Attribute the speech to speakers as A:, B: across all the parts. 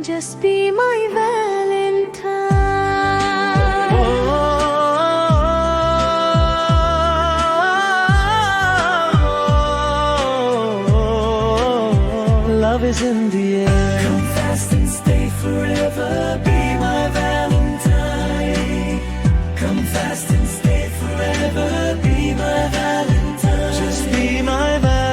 A: Just be my Valentine.
B: Love is in the air.
C: Come fast and stay forever. Be my Valentine. Come fast and stay forever. Be my Valentine.
B: Just be my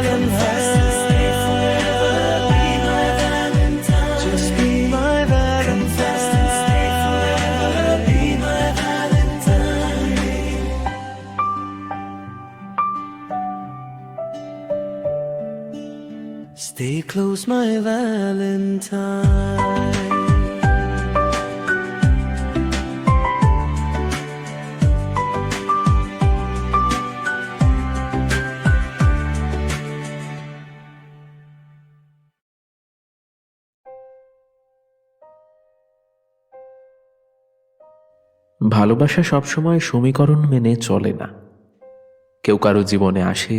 C: Come fast and stay forever. Be my Valentine.
B: Just be my Valentine.
C: Come fast and stay forever. Be my Valentine.
B: Stay close, my Valentine.
D: ভালোবাসা সবসময় সমীকরণ মেনে চলে না। কেউ কারো জীবনে আসে,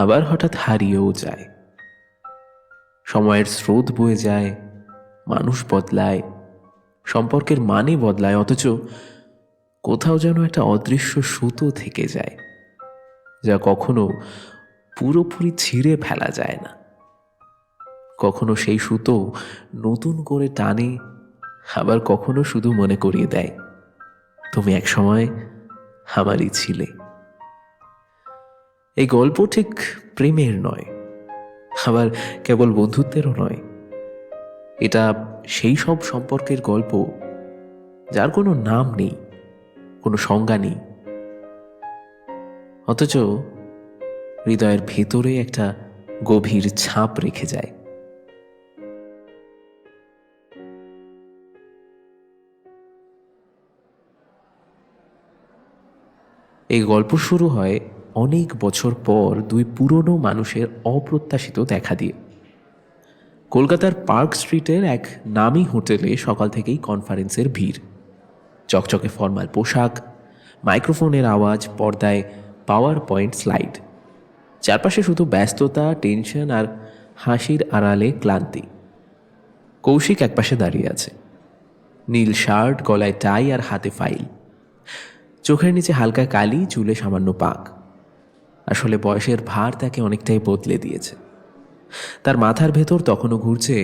D: আবার হঠাৎ হারিয়েও যায়। সময়ের স্রোত বয়ে যায়, মানুষ বদলায়, সম্পর্কের মানে বদলায়, অথচ কোথাও যেন একটা অদৃশ্য সুতো থেকে যায়, যা কখনো পুরোপুরি ছিঁড়ে ফেলা যায় না। কখনো সেই সুতো নতুন করে টানে, আবার কখনো শুধু মনে করিয়ে দেয়, তুমি এক সময় আমারই ছিলে। এই গল্প ঠিক প্রেমের নয়, আবার কেবল বন্ধুত্বেরও নয়। এটা সেই সব সম্পর্কের গল্প যার কোনো নাম নেই, কোনো সংজ্ঞা নেই, অথচ হৃদয়ের ভেতরে একটা গভীর ছাপ রেখে যায়। এই গল্প শুরু হয় অনেক বছর পর দুই পুরনো মানুষের অপ্রত্যাশিত দেখা দিয়ে। কলকাতার পার্ক স্ট্রিটের এক নামী হোটেলে সকাল থেকেই কনফারেন্সের ভিড়। চকচকে ফর্মাল পোশাক, মাইক্রোফোনের আওয়াজ, পর্দায় পাওয়ার পয়েন্ট স্লাইড। চারপাশে শুধু ব্যস্ততা, টেনশন আর হাসির আড়ালে ক্লান্তি। কৌশিক একপাশে দাঁড়িয়ে আছে, নীল শার্ট, গলায় টাই আর হাতে ফাইল। চোখের নিচে হালকা কালি, চুলে সামান্য পাক। আসলে বয়সের ভার তাকে অনেকটাই বদলে দিয়েছে। তার মাথার ভেতর তখনও ঘুরছে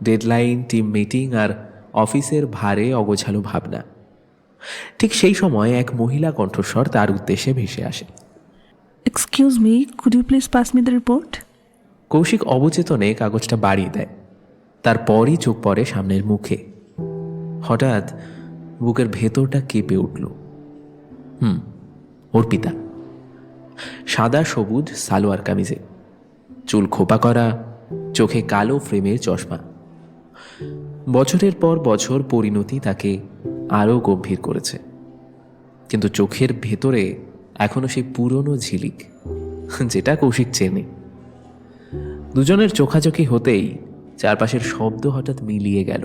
D: ডেডলাইন, টিম মিটিং আর অফিসের ভারে অগোছালো ভাবনা। ঠিক সেই সময় এক মহিলা কণ্ঠস্বর তার উদ্দেশ্যে ভেসে আসে।
E: Excuse me, could you please pass me the report?
D: Kaushik অবচেতনে কাগজটা বাড়িয়ে দেয়, তারপরই চোখ পড়ে সামনের মুখে। হঠাৎ বুকের ভেতরটা কেঁপে উঠল। অর্পিতা, সাদা সবুজ সালোয়ার কামিজে, চুল খোপা করা, চোখে কালো ফ্রেমের চশমা। বছরের পর বছর পরিণতি তাকে আরও গম্ভীর করেছে, কিন্তু চোখের ভেতরে এখনো সেই পুরনো ঝিলিক, যেটা কৌশিক চেনে। দুজনের চোখাচোখি হতেই চারপাশের শব্দ হঠাৎ মিলিয়ে গেল।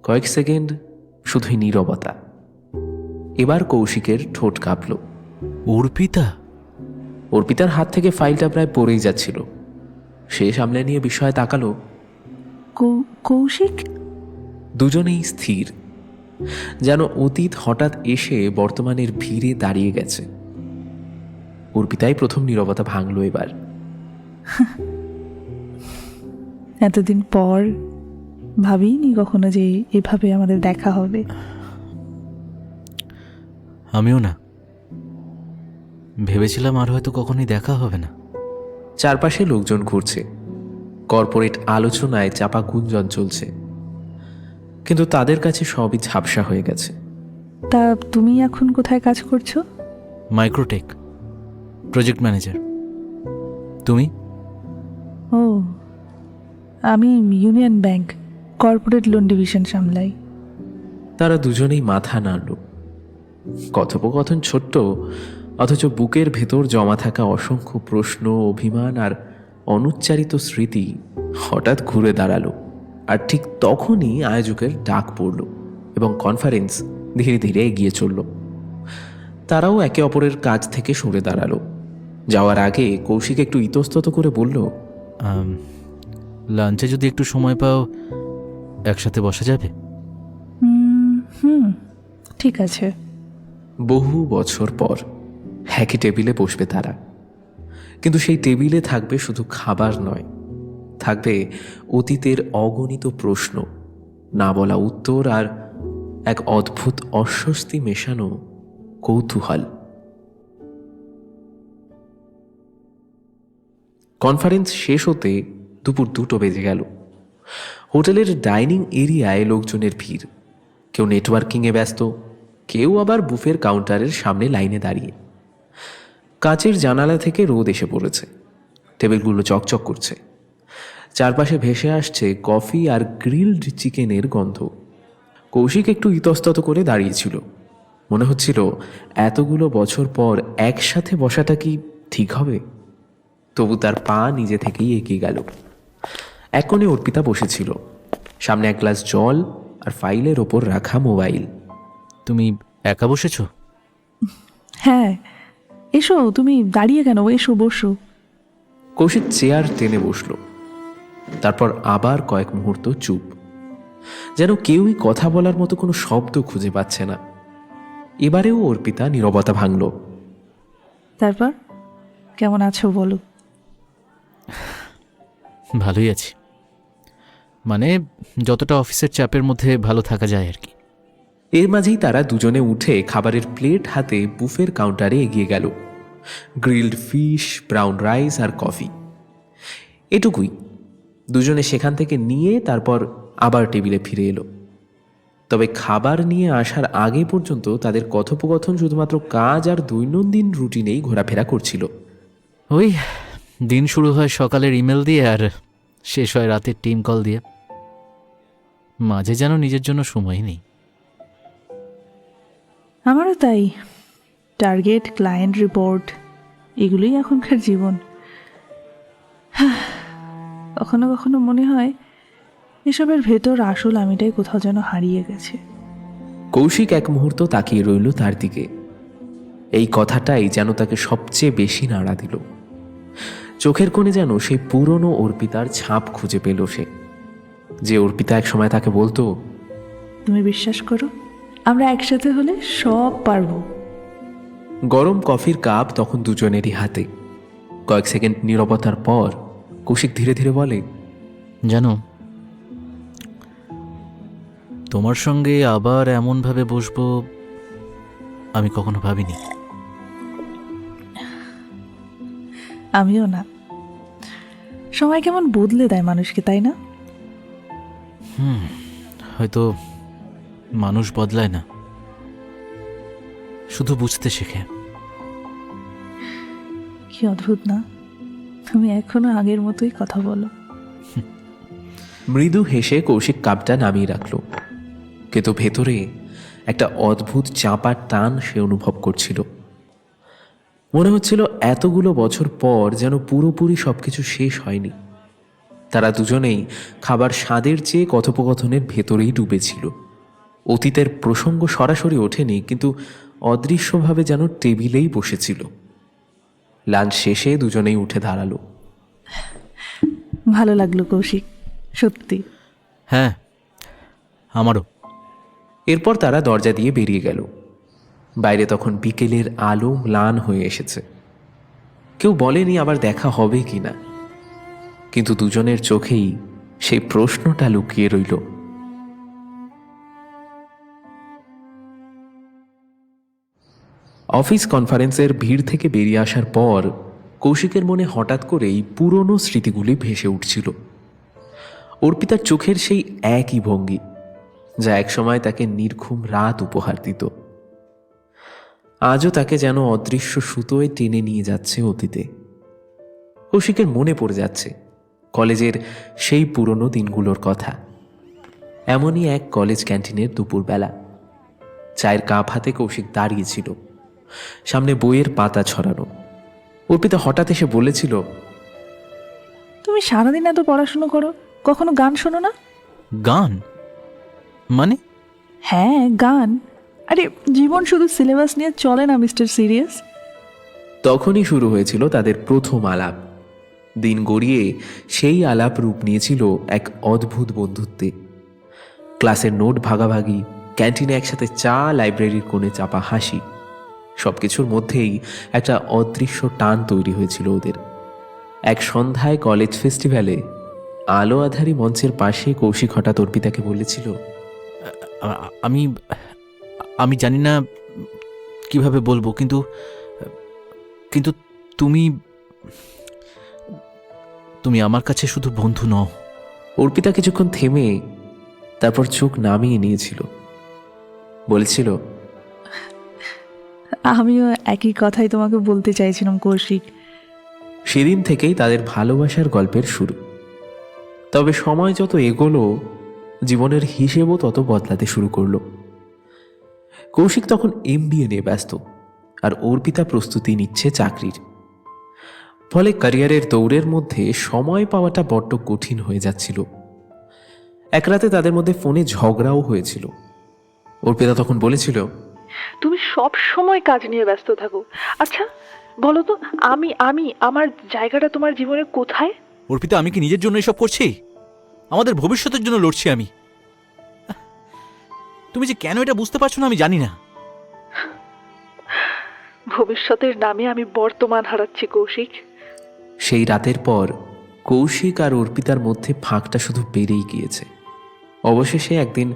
D: কয়েক সেকেন্ড শুধুই নীরবতা। এবার কৌশিকের ঠোঁট কাঁপল।
F: অর্পিতা?
D: অর্পিতার হাত থেকে ফাইলটা প্রায় পড়েই যাচ্ছিল। সে সামলে নিয়ে বিস্ময়ে তাকালো।
E: কৌশিক?
D: দুজনেই স্থির, যেন অতীত হঠাৎ এসে বর্তমানের ভিড়ে দাঁড়িয়ে গেছে। অর্পিতাই প্রথম নীরবতা ভাঙল এবার।
E: এতদিন পর ভাবিনি কখনো যে এভাবে আমাদের দেখা হবে।
F: আমিও না, ভেবেছিলাম আর হয়তো কখনোই দেখা হবে না।
D: চারপাশে লোকজন ঘুরছে, কর্পোরেট আলোচনায় চাপা গুঞ্জন চলছে, কিন্তু তাদের কাছে সবই ঝাপসা হয়ে গেছে।
E: তা তুমি এখন কোথায় কাজ করছো?
F: Microtek, project manager. তুমি?
E: ও, আমি union bank corporate loan division সামলাই।
D: তারা দুজনেই মাথা নাড়ল। কথোপকথন ছোট্ট, অথচ বুকের ভেতর জমা থাকা অসংখ্য প্রশ্ন, অভিমান আর অনুচ্চারিত স্মৃতি হঠাৎ ঘুরে দাঁড়ালো। আর ঠিক তখনই আয়োজকের ডাক পড়ল এবং কনফারেন্স ধীরে ধীরে এগিয়ে চলল। তারাও একে অপরের কাছ থেকে সরে দাঁড়ালো। যাওয়ার আগে কৌশিক একটু ইতস্তত করে বলল,
F: লাঞ্চে যদি একটু সময় পাও একসাথে বসা যাবে?
E: হুম, ঠিক আছে।
D: বহু বছর পর একই টেবিলে বসবে তারা, কিন্তু সেই টেবিলে থাকবে শুধু খাবার নয়, থাকবে অতীতের অগণিত প্রশ্ন, না বলা উত্তর, আর এক অদ্ভুত অস্বস্তি মেশানো কৌতূহল। কনফারেন্স শেষ হতে দুপুর 2টো বেজে গেল। হোটেলের ডাইনিং এরিয়ায় লোকজনের ভিড়, কেউ নেটওয়ার্কিংয়ে ব্যস্ত, কেউ আবার বুফের কাউন্টারের সামনে লাইনে দাঁড়িয়ে। কাচের জানালা থেকে রোদ এসে পড়েছে, টেবিলগুলো চকচক করছে, চারপাশে ভেসে আসছে কফি আর গ্রিলড চিকেনের গন্ধ। কৌশিক একটু ইতস্তত করে দাঁড়িয়েছিল, মনে হচ্ছিল এতগুলো বছর পর একসাথে বসাটা কি ঠিক হবে। তবু তার পা নিজে থেকেই এগিয়ে গেল। এক কোণে অর্পিতা বসেছিল, সামনে এক গ্লাস জল আর ফাইলের ওপর রাখা মোবাইল।
F: তুমি একা বসেছ?
E: হ্যাঁ, এসো, তুমি দাঁড়িয়ে কেন? এসো, বসো।
D: কৌশিক চেয়ার টেনে বসল, তারপর আবার কয়েক মুহূর্ত চুপ, যেন কেউই কথা বলার মতো কোনো শব্দ খুঁজে পাচ্ছে না। এবারেও অর্পিতা নীরবতা ভাঙল।
E: তারপর কেমন আছো বলো?
F: ভালোই আছি, মানে যতটা অফিসের চাপের মধ্যে ভালো থাকা যায় আর কি।
D: এর মাঝেই তারা দুজনে উঠে খাবারের প্লেট হাতে বুফের কাউন্টারে এগিয়ে গেল। গ্রিলড ফিশ, ব্রাউন রাইস আর কফি, এটুকুই। দুজনে সেখান থেকে নিয়ে তারপর আবার টেবিলে ফিরে এলো। তবে খাবার নিয়ে আসার আগে পর্যন্ত তাদের কথোপকথন শুধুমাত্র কাজ আর দৈনন্দিন রুটিনেই ঘোরাফেরা করছিল।
F: ওই দিন শুরু হয় সকালের ইমেল দিয়ে আর শেষ হয় রাতের টিম কল দিয়ে, মাঝে যেন নিজের জন্য সময় নেই।
E: আমারও তাই। টার্গেট, ক্লায়েন্ট রিপোর্ট, এগুলোই এখনকার জীবন। কখনো কখনো মনে হয় এসবের ভেতর আসল আমিটাই কোথাও যেন হারিয়ে গেছে।
D: কৌশিক এক মুহূর্ত তাকিয়ে রইল তার দিকে। এই কথাটাই যেন তাকে সবচেয়ে বেশি নাড়া দিল। চোখের কোণে যেন সেই পুরনো অর্পিতার ছাপ খুঁজে পেল সে, যে অর্পিতা এক সময় তাকে বলতো,
E: তুমি বিশ্বাস করো, আমরা একসাথে হলে সব পারবো।
D: গরম কফির কাপ তখন দুজনেরই হাতে। কয়েক সেকেন্ড নীরবতার পর কৌশিক ধীরে ধীরে বলে,
F: জানো, তোমার সঙ্গে আবার এমনভাবে বসবো আমি কখনো ভাবিনি।
E: আমিও না। সময় কেমন বদলে দেয় মানুষকে, তাই না?
F: হয়তো মানুষ বদলায় না, শুধু বুঝতে শেখে।
E: কি অদ্ভুত না, তুমি এখনো আগের মতোই কথা বলো।
D: মৃদু হেসে কৌশিক কাপটা নামিয়ে রাখল, কিন্তু ভেতরে একটা অদ্ভুত চাপার টান সে অনুভব করছিল। মনে হচ্ছিল এতগুলো বছর পর যেন পুরোপুরি সবকিছু শেষ হয়নি। তারা দুজনেই খাবার স্বাদের চেয়ে কথোপকথনের ভেতরেই ডুবেছিল। অতীতের প্রসঙ্গ সরাসরি ওঠেনি, কিন্তু অদৃশ্যভাবে যেন টেবিলেই বসেছিল। লাঞ্চ শেষে দুজনেই উঠে দাঁড়ালো।
E: ভালো লাগলো কৌশিক, সত্যি।
F: হ্যাঁ, আমারও।
D: এরপর তারা দরজা দিয়ে বেরিয়ে গেল। বাইরে তখন বিকেলের আলো ম্লান হয়ে এসেছে। কেউ বলেনি আবার দেখা হবে কিনা, কিন্তু দুজনের চোখেই সেই প্রশ্নটা লুকিয়ে রইল। অফিস কনফারেন্সের ভিড় থেকে বেরিয়ে আসার পর কৌশিকের মনে হঠাৎ করেই পুরনো স্মৃতিগুলি ভেসে উঠছিল। অর্পিতার চোখের সেই একই ভঙ্গি, যা একসময় তাকে নির্ঘুম রাত উপহার দিত, আজও তাকে যেন অদৃশ্য সুতোয় টেনে নিয়ে যাচ্ছে অতীতে। কৌশিকের মনে পড়ে যাচ্ছে কলেজের সেই পুরনো দিনগুলোর কথা। এমনই এক কলেজ ক্যান্টিনের দুপুরবেলা। চায়ের কাপ হাতে কৌশিক দাঁড়িয়েছিল, সামনে বইয়ের পাতা ছড়ানো। অর্পিতা হঠাৎ এসে বলেছিল,
E: তুমি সারাদিন এত পড়াশুনো করো, কখনো গান শোনো না?
F: গান মানে?
E: হ্যাঁ, গান। আরে জীবন শুধু সিলেবাস নিয়ে চলে না মিস্টার সিরিয়াস।
D: তখনই শুরু হয়েছিল তাদের প্রথম আলাপ। দিন গড়িয়ে সেই আলাপ রূপ নিয়েছিল এক অদ্ভুত বন্ধুত্বে। ক্লাসের নোট ভাগাভাগি, ক্যান্টিনে একসাথে চা, লাইব্রেরির কোণে চাপা হাসি, সবকিছুর মধ্যেই একটা অদৃশ্য টান তৈরি হয়েছিল ওদের। এক সন্ধ্যায় কলেজ ফেস্টিভ্যালে আলো আধারী মঞ্চের পাশে কৌশিক হঠাৎ অর্পিতাকে বলেছিল,
F: আমি আমি জানি না কিভাবে বলবো, কিন্তু কিন্তু তুমি তুমি আমার কাছে শুধু বন্ধু নও।
D: অর্পিতা কিছুক্ষণ থেমে তারপর চোখ নামিয়ে নিয়েছিল, বলেছিল,
E: আমিও একই কথাই তোমাকে বলতে চাইছিলাম কৌশিক।
D: সেদিন থেকেই তাদের ভালোবাসার গল্পের শুরু। তবে সময় যত এগোলো, জীবনের হিসেবও তত বদলাতে শুরু করলো। কৌশিক তখন MBA নিয়ে ব্যস্ত, আর অর্পিতা প্রস্তুতি নিচ্ছে চাকরির। ফলে ক্যারিয়ারের দৌড়ের মধ্যে সময় পাওয়াটা বড্ড কঠিন হয়ে যাচ্ছিল। এক রাতে তাদের মধ্যে ফোনে ঝগড়াও হয়েছিল। অর্পিতা তখন বলেছিল,
G: তুমি সব সময় কাজ নিয়ে ব্যস্ত থাকো। আচ্ছা বলো তো, আমি আমি আমার জায়গাটা তোমার জীবনে কোথায়?
F: অর্পিতা, আমি কি নিজের জন্য এসব করছি? আমাদের ভবিষ্যতের জন্য লড়ছি আমি। তুমি যে কেন এটা বুঝতে পারছো না আমি জানি না।
G: ভবিষ্যতের নামে আমি বর্তমান হারাচ্ছি কৌশিক।
D: সেই রাতের পর কৌশিক আর অর্পিতার মধ্যে ফাঁকটা শুধু বেড়েই গিয়েছে। অবশেষে একদিন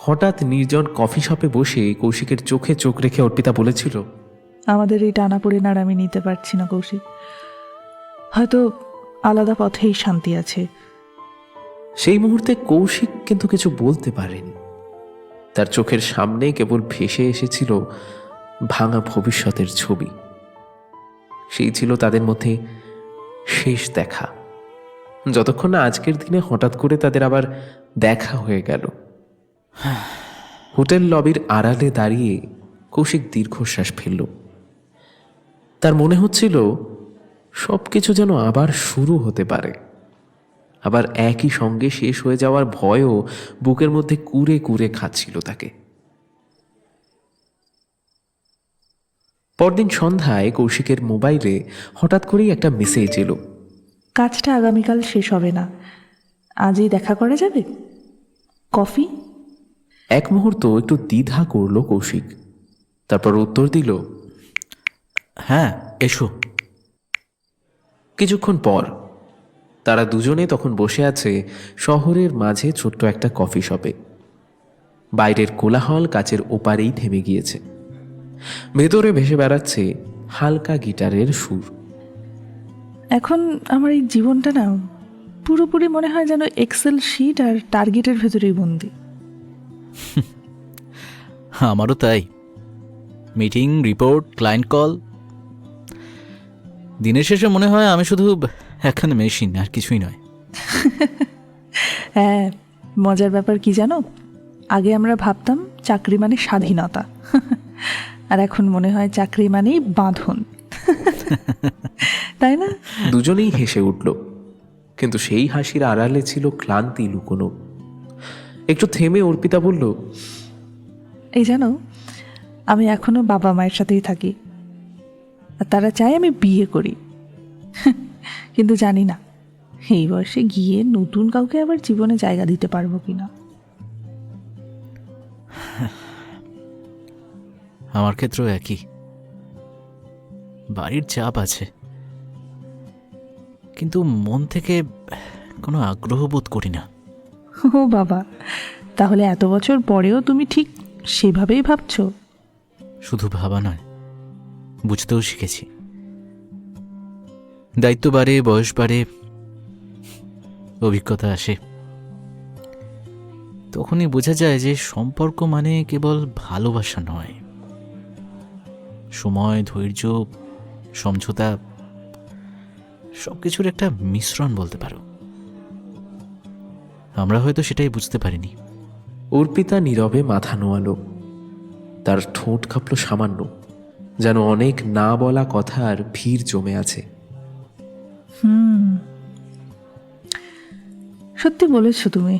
D: হঠাৎ নির্জন কফি শপে বসে কৌশিকের চোখে চোখ রেখে অর্পিতা বলেছিল,
E: আমাদের এই টানাপোড়েন আর আমি নিতে পারছি না কৌশিক। হয়তো আলাদা পথেই শান্তি আছে।
D: সেই মুহূর্তে কৌশিক কিন্তু কিছু বলতে পারেনি। তার চোখের সামনে কেবল ভেসে এসেছিল ভাঙা ভবিষ্যতের ছবি। সেই ছিল তাদের মধ্যে শেষ দেখা, যতক্ষণ না আজকের দিনে হঠাৎ করে তাদের আবার দেখা হয়ে গেল। হোটেল লবির আড়ালে দাঁড়িয়ে কৌশিক দীর্ঘশ্বাস ফেলল। তার মনে হচ্ছিল সবকিছু যেন আবার শুরু হতে পারে, আবার একই সঙ্গে শেষ হয়ে যাওয়ার ভয়ও বুকের মধ্যে কুরে কুরে খাচ্ছিল তাকে। পরদিন সন্ধ্যায় কৌশিকের মোবাইলে হঠাৎ করেই একটা মেসেজ এলো,
E: কাজটা আগামীকাল শেষ হবে না, আজই দেখা করা যাবে, কফি?
D: এক মুহূর্ত একটু দ্বিধা করল কৌশিক, তারপর উত্তর দিল,
F: হ্যাঁ এসো।
D: কিছুক্ষণ পর তারা দুজনে তখন বসে আছে শহরের মাঝে ছোট্ট একটা কফি শপে। বাইরের কোলাহল কাচের ওপারেই থেমে গিয়েছে। ভেতরে ভেসে বেড়াচ্ছে হালকা গিটারের সুর।
E: এখন আমার এই জীবনটা না পুরোপুরি মনে হয় যেন এক্সেল শিট আর টার্গেটের ভেতরেই বন্দি।
F: আমারও তাই। Meeting, report, client call. দিনের শেষে মনে হয় আমি শুধু এখন মেশিন, আর কিছুই নয়।
E: হ্যাঁ, মজার ব্যাপার কি জানো, আগে আমরা ভাবতাম চাকরি মানে স্বাধীনতা, আর এখন মনে হয় চাকরি মানেই বাঁধন, তাই না?
D: দুজনেই হেসে উঠল, কিন্তু সেই হাসির আড়ালে ছিল ক্লান্তি লুকোনো। একটু থেমে অর্পিতা বলল,
E: এই জানো, আমি এখনো বাবা মায়ের সাথেই থাকি, আর তারা চায় আমি বিয়ে করি, কিন্তু জানি না এই বয়সে গিয়ে নতুন কাউকে আবার জীবনে জায়গা দিতে পারবো কিনা।
F: আমার ক্ষেত্রেও একই। বাড়ির চাপ আছে, কিন্তু মন থেকে কোনো আগ্রহ বোধ করি না।
E: ও বাবা, তাহলে এত বছর পরেও তুমি ঠিক সেভাবেই ভাবছো?
F: শুধু ভাবা নয়, বুঝতেও শিখেছি। দায়িত্ব বাড়ে, বয়স বাড়ে, অভিজ্ঞতা আসে, তখনই বোঝা যায় যে সম্পর্ক মানে কেবল ভালোবাসা নয়। সময়, ধৈর্য, সমঝোতা, সবকিছুর একটা মিশ্রণ বলতে পারো। আমরা হয়তো সেটাই বুঝতে পারিনি।
D: অর্পিতা নীরবে মাথা নোয়ালো। তার ঠোঁট কাঁপল সামান্য, যেন অনেক না বলা কথার ভিড় জমে আছে।
E: সত্যি বলেছো তুমি।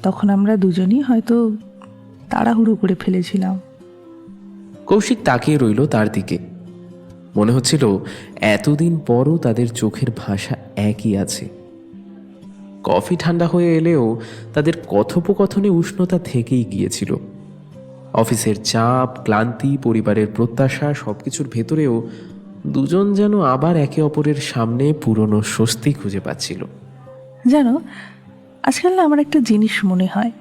E: তখন আমরা দুজনই হয়তো তাড়াহুড়ো করে ফেলেছিলাম।
D: কৌশিক তাকিয়ে রইল তার দিকে। মনে হচ্ছিল এতদিন পরও তাদের চোখের ভাষা একই আছে। কফি ঠান্ডা হয়ে এলেও তাদের কথোপকথনে উষ্ণতা থেকেই গিয়েছিল। অফিসের চাপ, ক্লান্তি, পরিবারের প্রত্যাশা সবকিছুর ভেতরেও দুজন যেন আবার একে অপরের সামনে পুরনো স্বস্তি খুঁজে পাচ্ছিল।
E: জানো, আজকাল না আমার একটা জিনিস মনে হয়,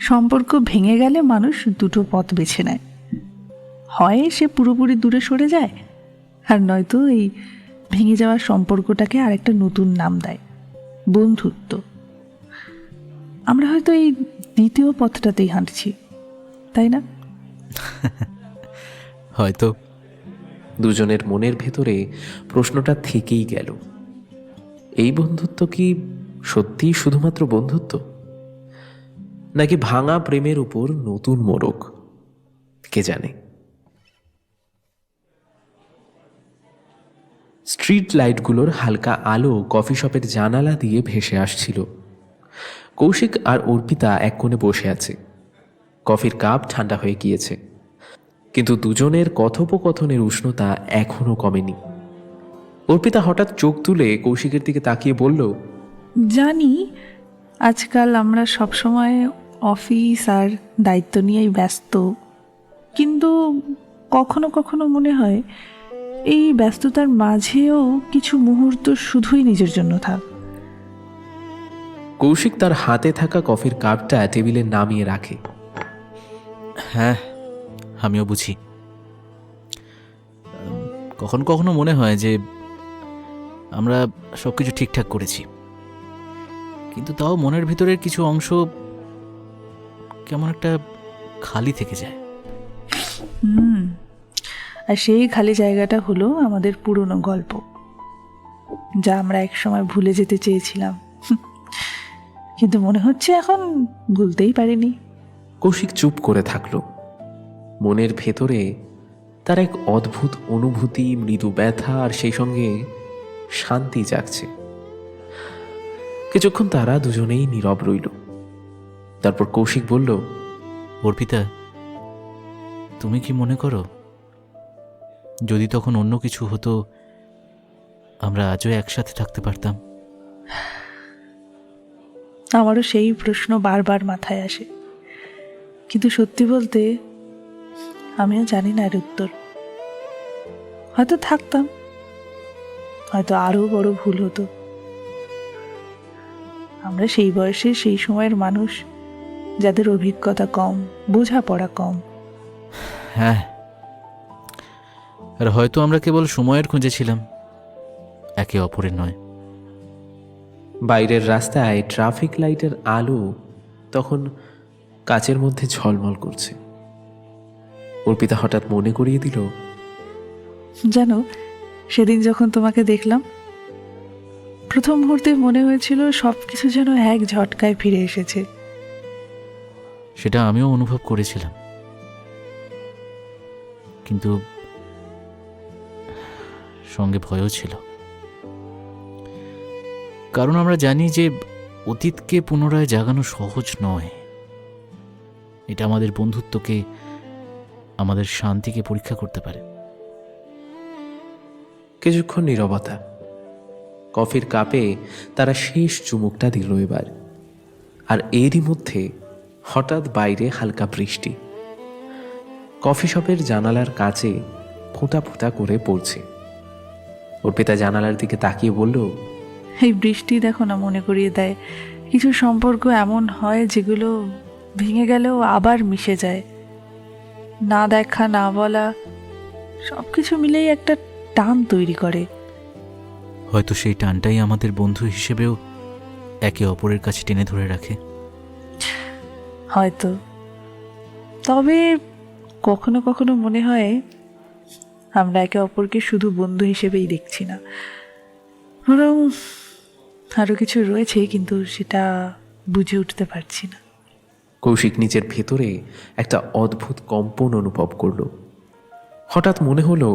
E: সম্পর্ক ভেঙে গেলে মানুষ দুটো পথ বেছে নেয়। হয় সে পুরোপুরি দূরে সরে যায়, আর নয়তো এই ভেঙে যাওয়া সম্পর্কটাকে আরেকটা নতুন নাম দেয়, বন্ধুত্ব। আমরা হয়তো এই দ্বিতীয় পথটাতেই হাঁটছি, তাই না?
F: হয়তো।
D: দুজনের মনের ভেতরে প্রশ্নটা থেকেই গেল, এই বন্ধুত্ব কি সত্যিই শুধুমাত্র বন্ধুত্ব, নাকি ভাঙা প্রেমের উপর নতুন মোড়ক? কে জানে। স্ট্রিট লাইটগুলোর হালকা আলো কফি শপের জানালা দিয়ে ভেসে আসছিল। কৌশিক আর অর্পিতা এক কোণে বসে আছে। কফির কাপ ঠান্ডা হয়ে গিয়েছে, কিন্তু দুজনের কথোপকথনের উষ্ণতা এখনো কমেনি। অর্পিতা হঠাৎ চোখ তুলে কৌশিকের দিকে তাকিয়ে বলল,
E: জানি আজকাল আমরা সবসময় অফিস আর দায়িত্ব নিয়েই ব্যস্ত, কিন্তু কখনো কখনো মনে হয় এই ব্যস্ততার মাঝেও কিছু মুহূর্ত শুধুই নিজের জন্য থাক।
D: কৌশিক তার হাতে থাকা কফির কাপটা টেবিলে নামিয়ে রাখে।
F: হ্যাঁ, আমিও বুঝি। কখনো কখনো মনে হয় যে আমরা সব কিছু ঠিকঠাক করেছি, কিন্তু তাও মনের ভিতরের কিছু অংশ কেমন একটা খালি থেকে যায়।
E: আর সেই খালি জায়গাটা হলো আমাদের পুরনো গল্প, যা আমরা একসময় ভুলে যেতে চেয়েছিলাম, কিন্তু মনে হচ্ছে এখন ভুলতেই পারিনি।
D: কৌশিক চুপ করে থাকল। মনের ভেতরে তার এক অদ্ভুত অনুভূতি, মৃদু ব্যথা আর সেই সঙ্গে শান্তি জাগছে। কিছুক্ষণ তারা দুজনেই নীরব রইল। তারপর কৌশিক বলল,
F: অর্পিতা, তুমি কি মনে করো যদি তখন অন্য কিছু হতো আমরা আজও একসাথে থাকতে পারতাম?
E: আমারও সেই প্রশ্ন বারবার মাথায় আসে, কিন্তু সত্যি বলতে আমিও জানি না এর উত্তর। হয়তো থাকতাম, হয়তো আরো বড় ভুল হতো। আমরা সেই বয়সে সেই সময়ের মানুষ, যাদের অভিজ্ঞতা কম, বোঝাপড়া কম।
F: হ্যাঁ, আর হয়তো আমরা কেবল সময়ের খুঁজে ছিলাম, একে অপরের নয়।
D: বাইরের রাস্তায় ট্রাফিক লাইটের আলো তখন কাচের মধ্যে ঝলমল করছে। অর্পিতা হঠাৎ মনে করিয়ে দিল,
E: জানো, সেদিন যখন তোমাকে দেখলাম, প্রথম মুহূর্তে মনে হয়েছিল সবকিছু যেন এক ঝটকায় ফিরে এসেছে।
F: সেটা আমিও অনুভব করেছিলাম, কিন্তু সঙ্গে ভয়ও ছিল। কারণ আমরা জানি যে অতীতকে পুনরায় জাগানো সহজ নয়। এটা আমাদের বন্ধুত্বকে, আমাদের শান্তিকে পরীক্ষা করতে পারে।
D: কিছুক্ষণ নীরবতা। কফির কাপে তারা শেষ চুমুকটা দিল এবার। আর এরই মধ্যে হঠাৎ বাইরে হালকা বৃষ্টি। কফি শপের জানালার কাছে ফোঁটা ফোঁটা করে পড়ছে। অর্পিতা জানালার দিকে তাকিয়ে বলল,
E: এই বৃষ্টি দেখো না, মনে করিয়ে দেয় কিছু সম্পর্ক এমন হয় যেগুলো ভেঙে গেলেও আবার মিশে যায়। না দেখা, না বলা, সবকিছু মিলেই একটা টান তৈরি করে।
F: হয়তো সেই টানটাই আমাদের বন্ধু হিসেবেও একে অপরের কাছে টেনে ধরে রাখে।
E: হয়তো। তবে কখনো কখনো মনে হয় আমরা একে অপরকে শুধু বন্ধু হিসেবেই দেখছি না, বরং আরো কিছু রয়েছে, কিন্তু সেটা বুঝে উঠতে পারছি না।
D: কৌশিক নিজের ভেতরে একটা অদ্ভুত কম্পন অনুভব করল। হঠাৎ মনে হলো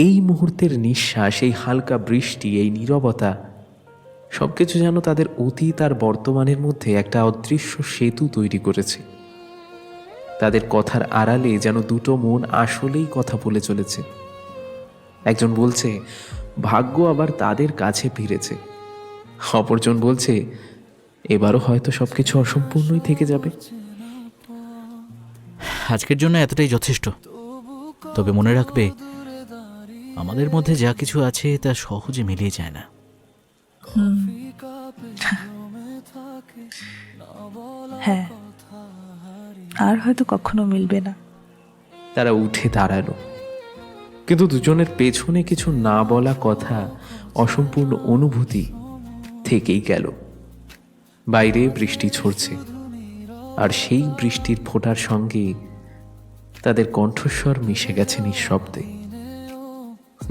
D: এই মুহূর্তের নিঃশ্বাস, এই হালকা বৃষ্টি, এই নীরবতা সবকিছু যেন তাদের অতীত আর বর্তমানের মধ্যে একটা অদৃশ্য সেতু তৈরি করেছে। তাদের কথার আড়ালে যেন দুটো মন আসলেই কথা বলে চলেছে। একজন বলছে ভাগ্য আবার তাদের কাছে ফিরেছে, অপরজন বলছে এবারও হয়তো সবকিছু অসম্পূর্ণই থেকে যাবে।
F: আজকের জন্য এতটাই যথেষ্ট। তবে মনে রাখবে, আমাদের মধ্যে যা কিছু আছে তা সহজে মিলিয়ে যায় না।
E: হ্যাঁ, আর হয়তো কখনো মিলবে না।
D: তারা উঠে দাঁড়ালো, কিন্তু দুজনের পেছনে কিছু না বলা কথা, অসম্পূর্ণ অনুভূতি থেকেই গেল। বাইরে বৃষ্টি ঝরছে, আর সেই বৃষ্টির ফোঁটার সঙ্গে তাদের কণ্ঠস্বর মিশে গেছে নিঃশব্দে,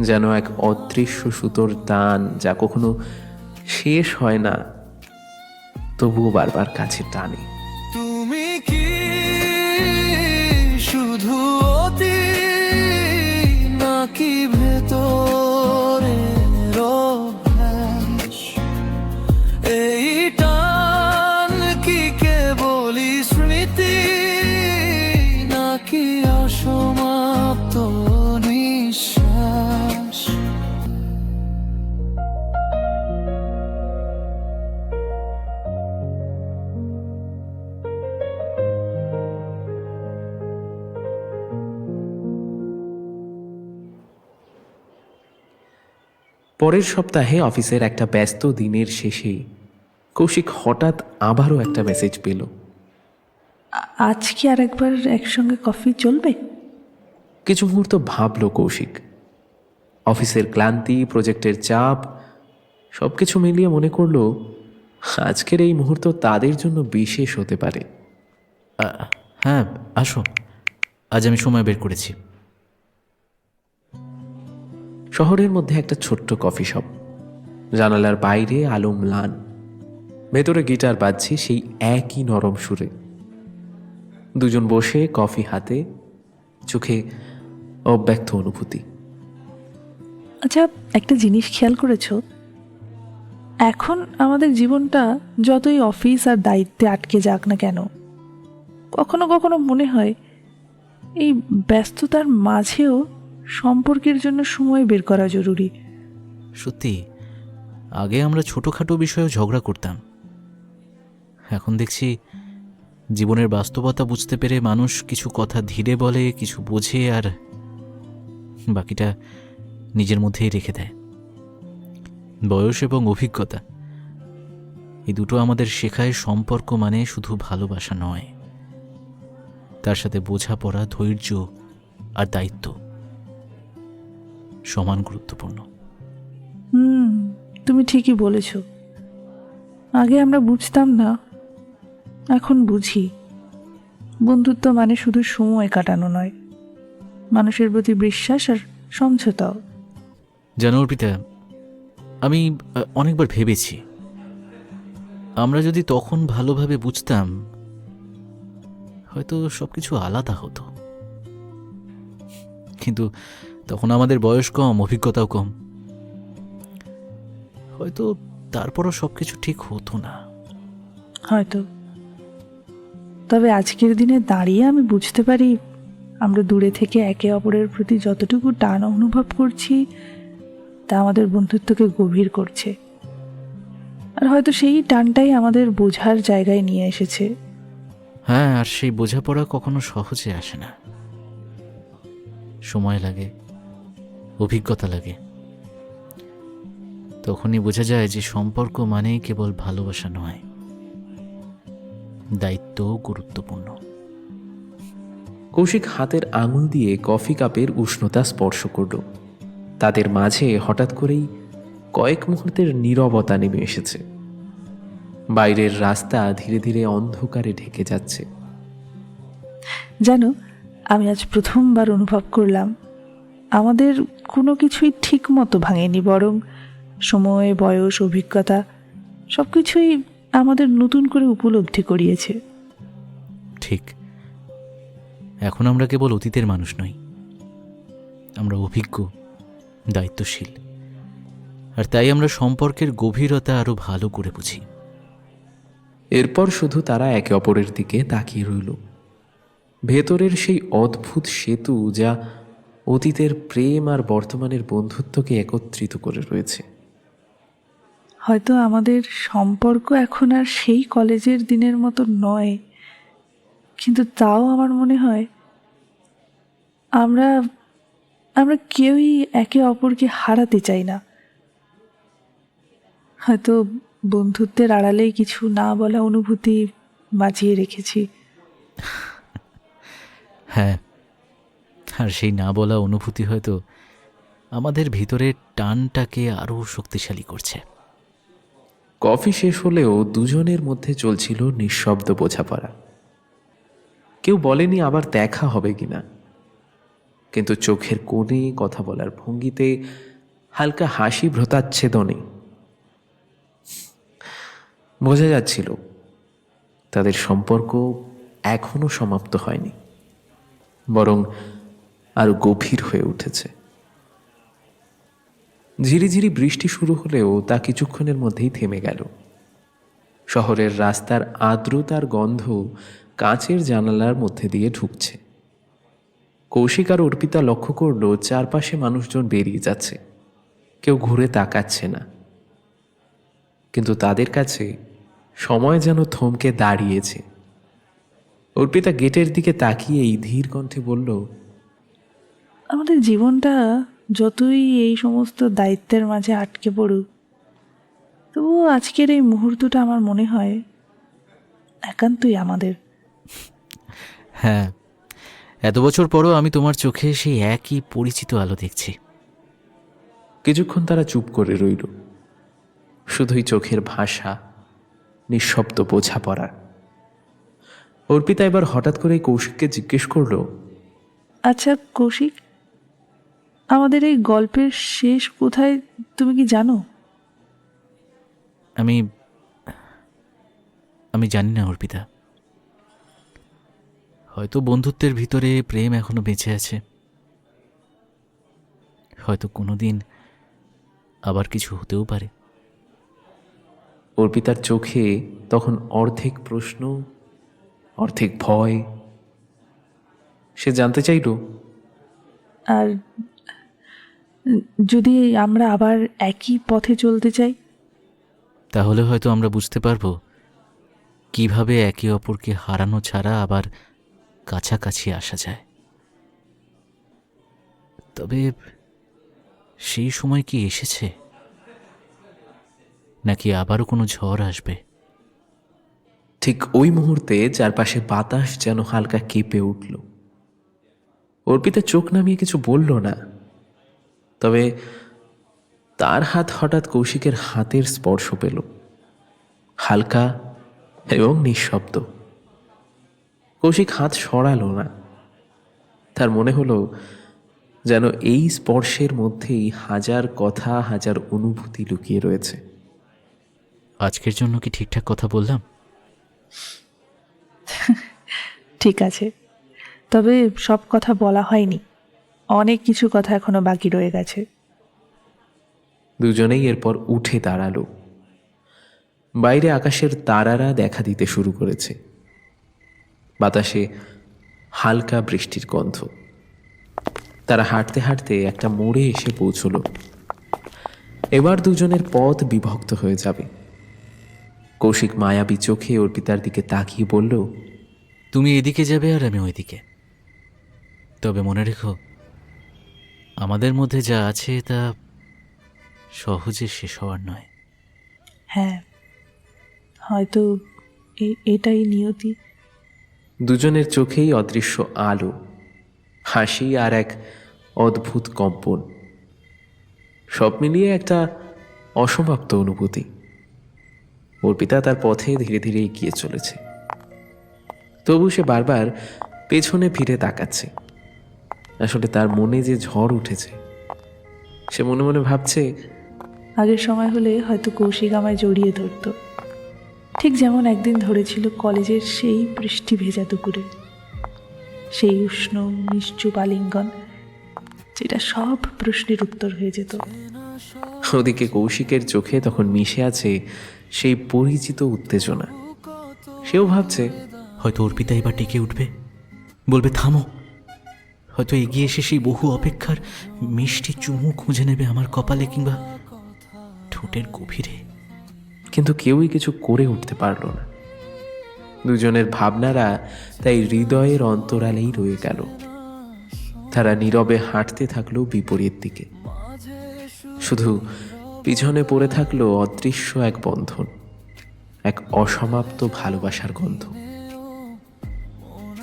D: যেন এক অদৃশ্য সুতোর টান যা কখনো শেষ হয় না, তবুও বারবার কাছে টানে।
B: তুমি কি শুধু অতি নাকি ভেতরে রহস্য? এই টান কি কেবলই স্মৃতি নাকি অসমাপ্ত নিঃশ্বাস?
D: পরের সপ্তাহে অফিসের একটা ব্যস্ত দিনের শেষে কৌশিক হঠাৎ আবারও একটা মেসেজ পেল।
E: আজ কি আর একবার একসঙ্গে কফি চলবে?
D: কিছু মুহূর্ত ভাবল কৌশিক। অফিসের ক্লান্তি, প্রজেক্টের চাপ, সব কিছু মিলিয়ে মনে করল আজকের এই মুহূর্ত তাদের জন্য বিশেষ হতে পারে।
F: হ্যাঁ, আসো, আজ আমি সময় বের করেছি।
D: শহরের মধ্যে একটা ছোট্ট কফি শপ, জানালার বাইরে আলো ম্লান, ভেতরে গিটার বাজছে সেই একই নরম সুরে। দুজন বসে কফি হাতে, চোখে অব্যক্ত অনুভূতি।
E: আচ্ছা, একটা জিনিস খেয়াল করেছো? এখন আমাদের জীবনটা যতই অফিস আর দায়িত্বে আটকে যাক না কেন, কখনো কখনো মনে হয় এই ব্যস্ততার মাঝেও সম্পর্কের জন্য সময় বের করা জরুরি।
F: সত্যি, আগে আমরা ছোটোখাটো বিষয়েও ঝগড়া করতাম। এখন দেখছি জীবনের বাস্তবতা বুঝতে পেরে মানুষ কিছু কথা ধীরে বলে, কিছু বোঝে, আর বাকিটা নিজের মধ্যেই রেখে দেয়। বয়স এবং অভিজ্ঞতা, এই দুটো আমাদের শেখায় সম্পর্ক মানে শুধু ভালোবাসা নয়, তার সাথে বোঝাপড়া, ধৈর্য আর দায়িত্ব সমান গুরুত্বপূর্ণ।
E: তুমি ঠিকই বলেছ। আগে আমরা বুঝতাম না, এখন বুঝি। বন্ধুত্ব মানে শুধু সময় কাটানো নয়, মানুষের প্রতি বিশ্বাস আর সমঝোতাও।
F: জানো অর্পিতা, আমি অনেকবার ভেবেছি আমরা যদি তখন ভালোভাবে বুঝতাম, হয়তো সবকিছু আলাদা হতো। কিন্তু তখন আমাদের বয়স কম, অভিজ্ঞতাও কম, হয়তো তারপরও সবকিছু ঠিক হতো না।
E: হয়তো। তবে আজকের দিনে দাঁড়িয়ে আমি বুঝতে পারি, আমরা দূরে থেকে একে অপরের প্রতি যতটুকু টান অনুভব করছি, তা আমাদের বন্ধুত্বকে গভীর করছে। আর হয়তো সেই টানটাই আমাদের বোঝার জায়গায় নিয়ে এসেছে।
F: হ্যাঁ, আর সেই বোঝাপড়া কখনো সহজে আসে না। সময় লাগে, অভিজ্ঞতা লাগে। তখনই বোঝা যায় যে সম্পর্ক মানেই কেবল ভালোবাসা নয়, দায়িত্বও গুরুত্বপূর্ণ।
D: কৌশিক হাতের আঙুল দিয়ে কফি কাপের উষ্ণতা স্পর্শ করল। তাদের মাঝে হঠাৎ করেই কয়েক মুহূর্তের নীরবতা নেমে এসেছে। বাইরের রাস্তা ধীরে ধীরে অন্ধকারে ঢেকে যাচ্ছে।
E: জানো, আমি আজ প্রথমবার অনুভব করলাম আমাদের কোনো কিছুই ঠিক মতো ভাঙেনি, বরং সময়, বয়স, অভিজ্ঞতা সব কিছুই আমাদের নতুন করে উপলব্ধি করিয়েছে।
F: ঠিক, এখন আমরা কেবল অতীতের মানুষ নই, আমরা অভিজ্ঞ, দায়িত্বশীল, আর তাই আমরা সম্পর্কের গভীরতা আরো ভালো করে বুঝি।
D: এরপর শুধু তারা একে অপরের দিকে তাকিয়ে রইল। ভেতরের সেই অদ্ভুত সেতু যা অতীতের প্রেম আর বর্তমানের বন্ধুত্বকে একত্রিত করে রয়েছে।
E: হয়তো আমাদের সম্পর্ক এখন আর সেই কলেজের দিনের মতো নয়, কিন্তু তাও আমার মনে হয় আমরা আমরা কেউই একে অপরকে হারাতে চাই না। হয়তো বন্ধুত্বের আড়ালেই কিছু না বলা অনুভূতি বাঁচিয়ে রেখেছি।
F: হ্যাঁ, আর সেই না বলা অনুভূতি হয়তো আমাদের ভিতরের টানটাকে আরও শক্তিশালী করছে।
D: কফি শেষ হলেও দুজনের মধ্যে চলছিল নিঃশব্দ বোঝাপড়া। কেউ বলেনি আবার দেখা হবে কিনা, কিন্তু চোখের কোণে, কথা বলার ভঙ্গিতে হালকা হাসি ভ্রতাচ্ছেদনে বোঝা যাচ্ছিল তাদের সম্পর্ক এখনো সমাপ্ত হয়নি, বরং আরো গভীর হয়ে উঠেছে। ঝিরিঝিরি বৃষ্টি শুরু হলেও তা কিছুক্ষণের মধ্যেই থেমে গেল। শহরের রাস্তার আর্দ্রতার গন্ধ কাঁচের জানালার মধ্যে দিয়ে ঢুকছে। কৌশিক আর অর্পিতা লক্ষ্য করল চারপাশে মানুষজন বেরিয়ে যাচ্ছে, কেউ ঘুরে তাকাচ্ছে না, কিন্তু তাদের কাছে সময় যেন থমকে দাঁড়িয়েছে। অর্পিতা গেটের দিকে তাকিয়েই ধীর কণ্ঠে বলল,
E: আমাদের জীবনটা যতই এই সমস্ত দায়িত্বের মাঝে আটকে পড়ুক, তবুও আজকের এই মুহূর্তটা আমার মনে হয় একান্তই আমাদের।
F: হ্যাঁ, এত বছর পরও আমি তোমার চোখে সেই একই পরিচিত আলো দেখছি।
D: কিছুক্ষণ তারা চুপ করে রইল, শুধুই চোখের ভাষা, নিঃশব্দ বোঝাপড়া। অর্পিতা এবার হঠাৎ করে কৌশিককে জিজ্ঞেস করল,
E: আচ্ছা কৌশিক, আমাদের এই গল্পের শেষ কোথায় তুমি কি জানো?
F: আমি জানি না অর্পিতা। হয়তো বন্ধুত্বের ভিতরে প্রেম এখনো বেঁচে আছে, হয়তো কোনোদিন আবার কিছু হতেও পারে।
D: অর্পিতার চোখে তখন অর্ধেক প্রশ্ন, অর্ধেক ভয়। সে জানতে চাইল,
E: আর যদি আমরা আবার একই পথে চলতে চাই?
F: তাহলে হয়তো আমরা বুঝতে পারবো কিভাবে একে অপরকে হারানো ছাড়া আবার কাছাকাছি আসা যায়। তবে সেই সময় কি এসেছে, নাকি আবারও কোনো ঝড় আসবে?
D: ঠিক ওই মুহূর্তে চারপাশে বাতাস যেন হালকা কেঁপে উঠল। অর্পিতা চোখ নামিয়ে কিছু বলল না, তবে তার হাত হঠাৎ কৌশিকের হাতের স্পর্শ পেল, হালকা এবং নিঃশব্দ। কৌশিক হাত সরালো না। তার মনে হলো যেন এই স্পর্শের মধ্যেই হাজার কথা, হাজার অনুভূতি লুকিয়ে রয়েছে।
F: আজকের জন্য কি ঠিকঠাক কথা বললাম?
E: ঠিক আছে, তবে সব কথা বলা হয়নি, অনেক কিছু কথা এখনো বাকি রয়ে গেছে।
D: দুজনেই এরপর উঠে দাঁড়ালো। বাইরে আকাশের তারারা দেখা দিতে শুরু করেছে, বাতাসে হালকা বৃষ্টির গন্ধ। তারা হাঁটতে হাঁটতে একটা মোড়ে এসে পৌঁছল। এবার দুজনের পথ বিভক্ত হয়ে যাবে। কৌশিক মায়াবী চোখে অর্পিতার দিকে তাকিয়ে বলল,
F: তুমি এদিকে যাবে আর আমি ওইদিকে। তবে মনে রেখো, আমাদের মধ্যে যা আছে তা সহজে শেষ হওয়ার নয়।
E: হ্যাঁ, হয়তো এটাই নিয়তি।
D: দুজনের চোখেই অদৃশ্য আলো, হাসি আর এক অদ্ভুত কম্পন, সব মিলিয়ে একটা অসমাপ্ত অনুভূতি। অর্পিতা তার পথে ধীরে ধীরে এগিয়ে চলেছে, তবু সে বারবার পেছনে ফিরে তাকাচ্ছে। আসলে তার মনে যে ঝড় উঠেছে, সে মনে মনে ভাবছে,
E: আগের সময় হলে হয়তো কৌশিক আমায় জড়িয়ে ধরতো, ঠিক যেমন একদিন ধরেছিল কলেজের সেই বৃষ্টি ভেজা দুপুরে, সেই উষ্ণ নিশ্চুপ আলিঙ্গন, যেটা সব প্রশ্নের উত্তর হয়ে যেত।
D: ওদিকে কৌশিকের চোখে তখন মিশে আছে সেই পরিচিত উত্তেজনা। সেও ভাবছে,
F: হয়তো অর্পিতা এবার ডেকে উঠবে, বলবে থামো। হয়তো এগিয়ে এসে সেই বহু অপেক্ষার মিষ্টি চুমু খুঁজে নেবে আমার কপালে কিংবা ঠোঁটের গভীরে।
D: কিন্তু কেউই কিছু করে উঠতে পারল না। দুজনের ভাবনারা তাই হৃদয়ের অন্তরালেই রয়ে গেল। তারা নীরবে হাঁটতে থাকলো বিপরীত দিকে, শুধু পিছনে পড়ে থাকলো অদৃশ্য এক বন্ধন, এক অসমাপ্ত ভালোবাসার গন্ধ।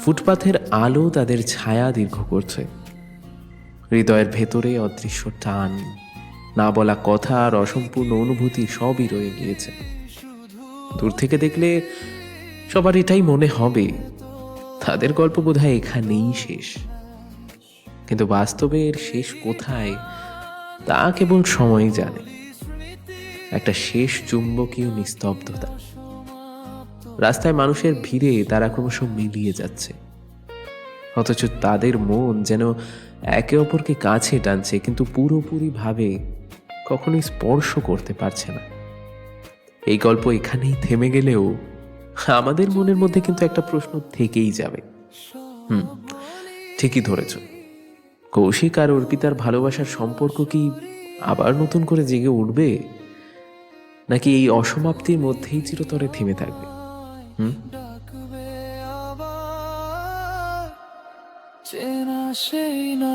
D: ফুটপাথের আলো তাদের ছায়া দীর্ঘ করছে, হৃদয়ের ভেতরে অদৃশ্য টান, না বলা কথা আর অসম্পূর্ণ অনুভূতি সবই রয়ে গিয়েছে। দূর থেকে দেখলে সবার এটাই মনে হবে, তাদের গল্প বোধহয় এখানেই শেষ। কিন্তু বাস্তবে এর শেষ কোথায় তা কেবল সময়ই জানে। একটা শেষ চুম্বকীয় নিস্তব্ধতা। রাস্তায় মানুষের ভিড়ে তারা ক্রমশ মিলিয়ে যাচ্ছে, অথচ তাদের মন যেন একে অপরকে কাছে টানছে, কিন্তু পুরোপুরি ভাবে কখনোই স্পর্শ করতে পারছে না। এই গল্প এখানেই থেমে গেলেও আমাদের মনের মধ্যে কিন্তু একটা প্রশ্ন থেকেই যাবে। ঠিকই ধরেছ, কৌশিক আর অর্পিতার ভালোবাসার সম্পর্ক কি আবার নতুন করে জেগে উঠবে, নাকি এই অসমাপ্তির মধ্যেই চিরতরে থেমে থাকবে?
B: ডাকবে আবার চেনা সেই না।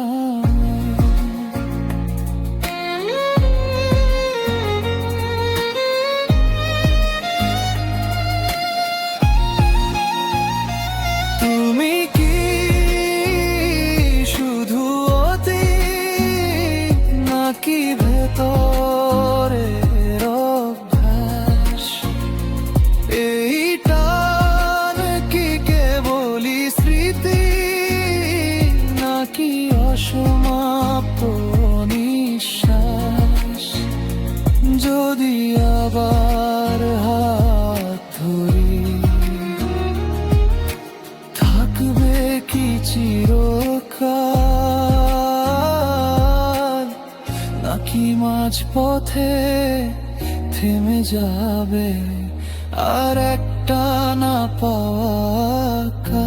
B: তুমি কি শুধু অতীত নাকি ভেতরের অভ্যাস? এই টান কি কেবলই স্মৃতি নাকি অসমাপ্ত নিঃশ্বাস? যদি আবার হাত ধরি থাকবে কি চিরকাল, নাকি মাঝ পথে থেমে যাবে আর একটা না পাওয়া কাল?